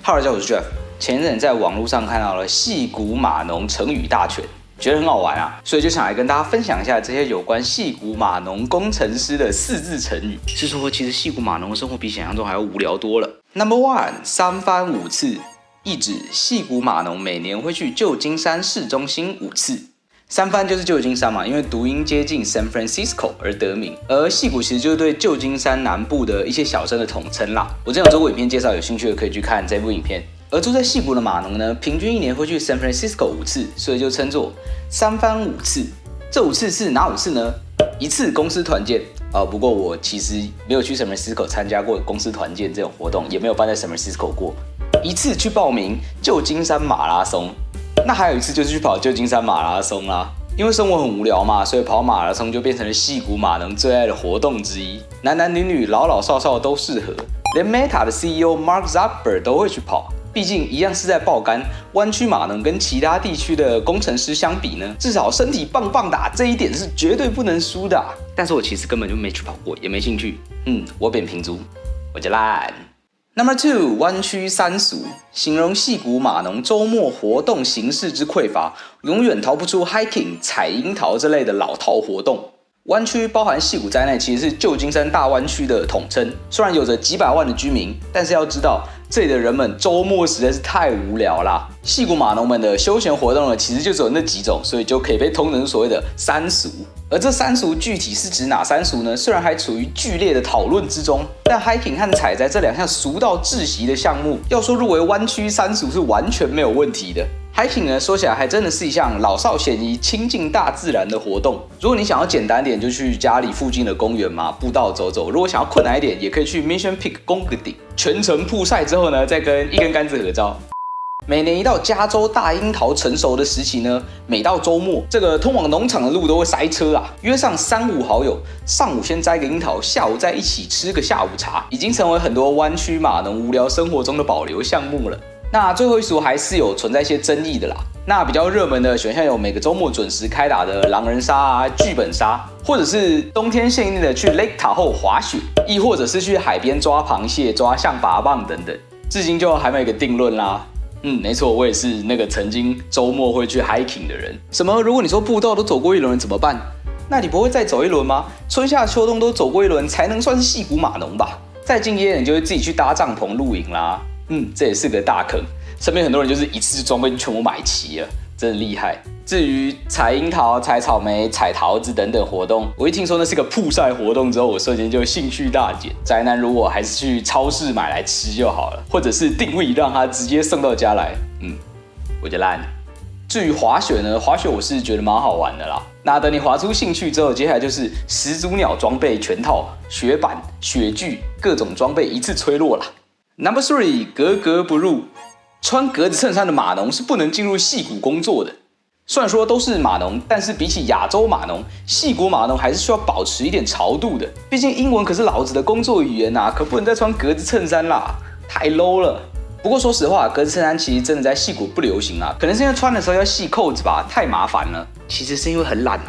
Hello， 大家好，我是 Jeff。前阵在网络上看到了矽谷码农成语大全，觉得很好玩啊，所以就想来跟大家分享一下这些有关矽谷码农工程师的4字成语。是说，其实矽谷码农的生活比想象中还要无聊多了。Number one， 三番五次，意指矽谷码农每年会去旧金山市中心5次。三藩就是旧金山嘛，因为读音接近 San Francisco 而得名，而矽谷其实就是对旧金山南部的一些小镇的统称啦。我之前有做过影片介绍，有兴趣的可以去看这部影片。而住在矽谷的码农呢，平均1年会去 San Francisco 5次，所以就称作三藩5次。这5次是哪5次呢？一次公司团建不过我其实没有去 San Francisco 参加过公司团建这种活动，也没有办在 San Francisco 过。一次去报名旧金山马拉松。那还有一次就是去跑旧金山马拉松啦，因为生活很无聊嘛，所以跑马拉松就变成了矽谷码农最爱的活动之一，男男女女、老老少少都适合，连 Meta 的 CEO Mark Zuckerberg 都会去跑。毕竟一样是在爆肝，湾区码农跟其他地区的工程师相比呢，至少身体棒棒的，这一点是绝对不能输的。但是我其实根本就没去跑过，也没兴趣。我扁平足，我就烂。Number two， 湾区三俗，形容矽谷码农周末活动形式之匮乏，永远逃不出 hiking、采樱桃这类的老套活动。湾区包含矽谷在内，其实是旧金山大湾区的统称。虽然有着几百万的居民，但是要知道，这里的人们周末实在是太无聊啦。矽谷码农们的休闲活动呢，其实就只有那几种，所以就可以被通成所谓的三俗。而这三俗具体是指哪三俗呢？虽然还处于剧烈的讨论之中，但 hiking 和采摘这2项俗到窒息的项目，要说入围湾区三俗是完全没有问题的。hiking 呢，说起来还真的是一项老少咸宜、亲近大自然的活动。如果你想要简单点，就去家里附近的公园嘛，步道走走；如果想要困难一点，也可以去 Mission Peak 攻个顶，全程曝晒之后呢，再跟一根杆子合照。每年一到加州大樱桃成熟的时期呢，每到周末，这个通往农场的路都会塞车啊。约上3、5好友，上午先摘个樱桃，下午再一起吃个下午茶，已经成为很多湾区码农无聊生活中的保留项目了。那最后一俗还是有存在一些争议的啦。那比较热门的选项有每个周末准时开打的狼人杀啊、剧本杀，或者是冬天限定的去 Lake Tahoe 滑雪，亦或者是去海边抓螃蟹、抓象拔蚌等等。至今就还没有一个定论啦。没错，我也是那个曾经周末会去 hiking 的人。什么？如果你说步道都走过一轮怎么办？那你不会再走一轮吗？春夏秋冬都走过一轮，才能算是矽谷码农吧？再进阶你就会自己去搭帐篷露营啦。这也是个大坑。身边很多人就是一次装备全部买齐了，真的厉害。至于采樱桃、采草莓、采桃子等等活动，我一听说那是个曝晒活动之后，我瞬间就兴趣大减。宅男如我还是去超市买来吃就好了，或者是定位让他直接送到家来。我就烂。至于滑雪呢，滑雪我是觉得蛮好玩的啦。那等你滑出兴趣之后，接下来就是始祖鸟装备全套，雪板、雪具，各种装备一次吹落啦。Number three， 格格不入。穿格子衬衫的码农是不能进入矽谷工作的。虽然说都是码农，但是比起亚洲码农，矽谷码农还是需要保持一点潮度的。毕竟英文可是老子的工作语言可不能再穿格子衬衫啦，太 low 了。不过说实话，格子衬衫其实真的在矽谷不流行可能是因为穿的时候要系扣子吧，太麻烦了。其实是因为很懒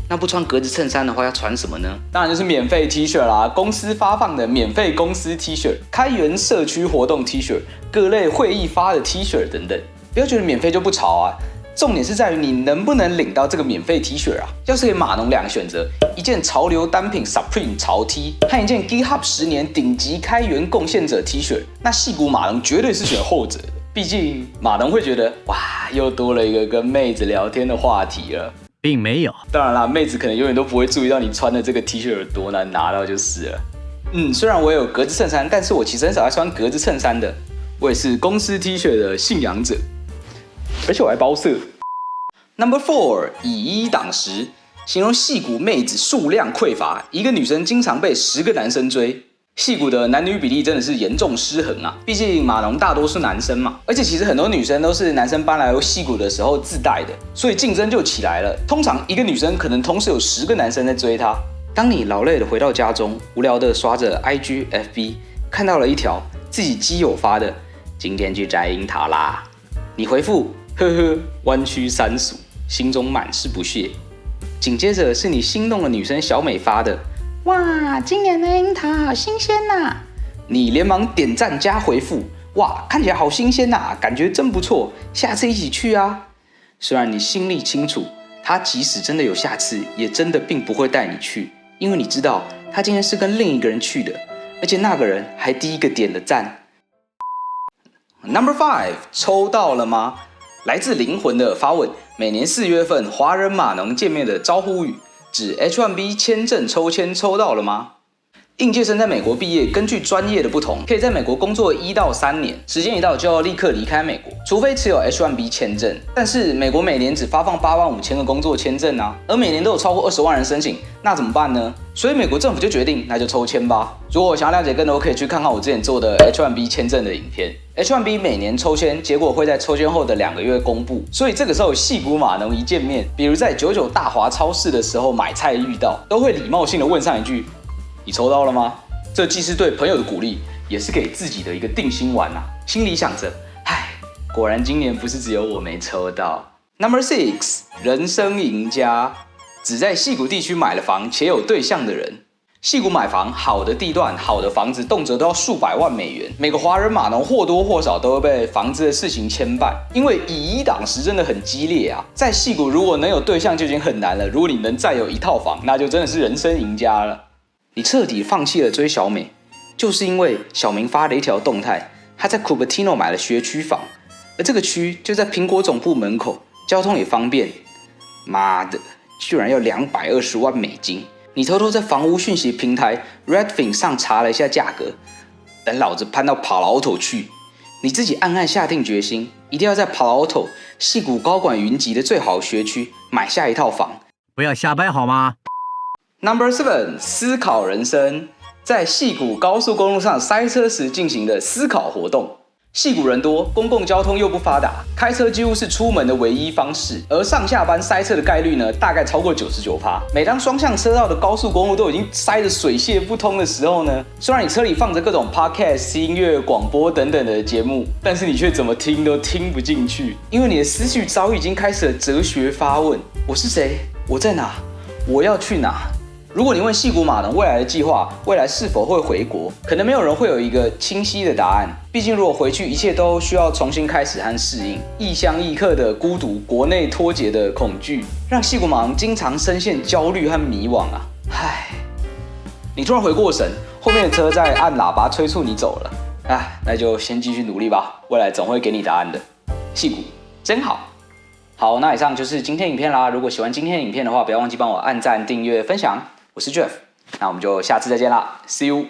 那不穿格子衬衫的话，要穿什么呢？当然就是免费 T 恤啦，公司发放的免费公司 T 恤、开源社区活动 T 恤、各类会议发的 T 恤等等。不要觉得免费就不潮重点是在于你能不能领到这个免费 T 恤要是给码农2个选择，一件潮流单品 Supreme 潮 T 和一件 GitHub 10年顶级开源贡献者 T 恤，那矽谷码农绝对是选后者的。毕竟码农会觉得哇，又多了一个跟妹子聊天的话题了。并没有。当然啦，妹子可能永远都不会注意到你穿的这个 T 恤有多难拿到就是了。虽然我也有格子衬衫，但是我其实很少在穿格子衬衫的。我也是公司 T 恤的信仰者，而且我还包色。Number four， 以一挡十，形容矽谷妹子数量匮乏，一个女生经常被10个男生追。矽谷的男女比例真的是严重失衡毕竟码农大多是男生嘛，而且其实很多女生都是男生搬来矽谷的时候自带的，所以竞争就起来了。通常一个女生可能同时有10个男生在追她。当你劳累的回到家中，无聊的刷着 IG、FB， 看到了一条自己基友发的“今天去摘樱桃啦”，你回复呵呵，湾区三俗，心中满是不屑。紧接着是你心动的女生小美发的哇，今年的樱桃好新鲜呐！你连忙点赞加回复，哇，看起来好新鲜呐，感觉真不错，下次一起去啊。虽然你心里清楚，他即使真的有下次，也真的并不会带你去，因为你知道他今天是跟另一个人去的，而且那个人还第一个点了赞。Number 5， 抽到了吗？来自灵魂的发问，每年4月份华人码农见面的招呼语，指 H1B 签证抽签抽到了吗？应届生在美国毕业，根据专业的不同，可以在美国工作1到3年，时间一到就要立刻离开美国，除非持有 H1B 签证。但是美国每年只发放85000个工作签证啊，而每年都有超过20万人申请，那怎么办呢？所以美国政府就决定，那就抽签吧。如果想要了解更多，可以去看看我之前做的 H1B 签证的影片。H1B 每年抽签，结果会在抽签后的2个月公布，所以这个时候矽谷码农一见面，比如在99大华超市的时候买菜遇到，都会礼貌性的问上一句：你抽到了吗？这既是对朋友的鼓励，也是给自己的一个定心丸啊。心里想着，唉，果然今年不是只有我没抽到。Number 6， 人生赢家，只在矽谷地区买了房且有对象的人。矽谷买房，好的地段、好的房子，动辄都要数百万美元。每个华人码农或多或少都会被房子的事情牵绊，因为以一挡十真的很激烈啊。在矽谷如果能有对象就已经很难了，如果你能再有一套房，那就真的是人生赢家了。你彻底放弃了追小美，就是因为小明发了一条动态，他在 Cupertino 买了学区房，而这个区就在苹果总部门口，交通也方便。妈的，居然要220万美金！你偷偷在房屋讯息平台 Redfin 上查了一下价格，等老子攀到Palo Alto去，你自己暗暗下定决心，一定要在Palo Alto矽谷高管云集的最好学区买下一套房。不要瞎掰好吗？ Number 7， 思考人生，在矽谷高速公路上塞车时进行的思考活动。矽谷人多，公共交通又不发达，开车几乎是出门的唯一方式，而上下班塞车的概率呢，大概超过99%。每当双向车道的高速公路都已经塞得水泄不通的时候呢，虽然你车里放着各种 podcast、音乐、广播等等的节目，但是你却怎么听都听不进去，因为你的思绪早已经开始了哲学发问：我是谁？我在哪？我要去哪？如果你问矽谷码农未来的计划，未来是否会回国，可能没有人会有一个清晰的答案。毕竟如果回去，一切都需要重新开始和适应。异乡异客的孤独，国内脱节的恐惧，让矽谷码农经常深陷焦虑和迷惘啊。唉，你突然回过神，后面的车在按喇叭催促你走了。那就先继续努力吧，未来总会给你答案的。矽谷真好。好，那以上就是今天影片啦。如果喜欢今天的影片的话，不要忘记帮我按赞、订阅、分享。我是 Jeff， 那我们就下次再见啦 ，See you。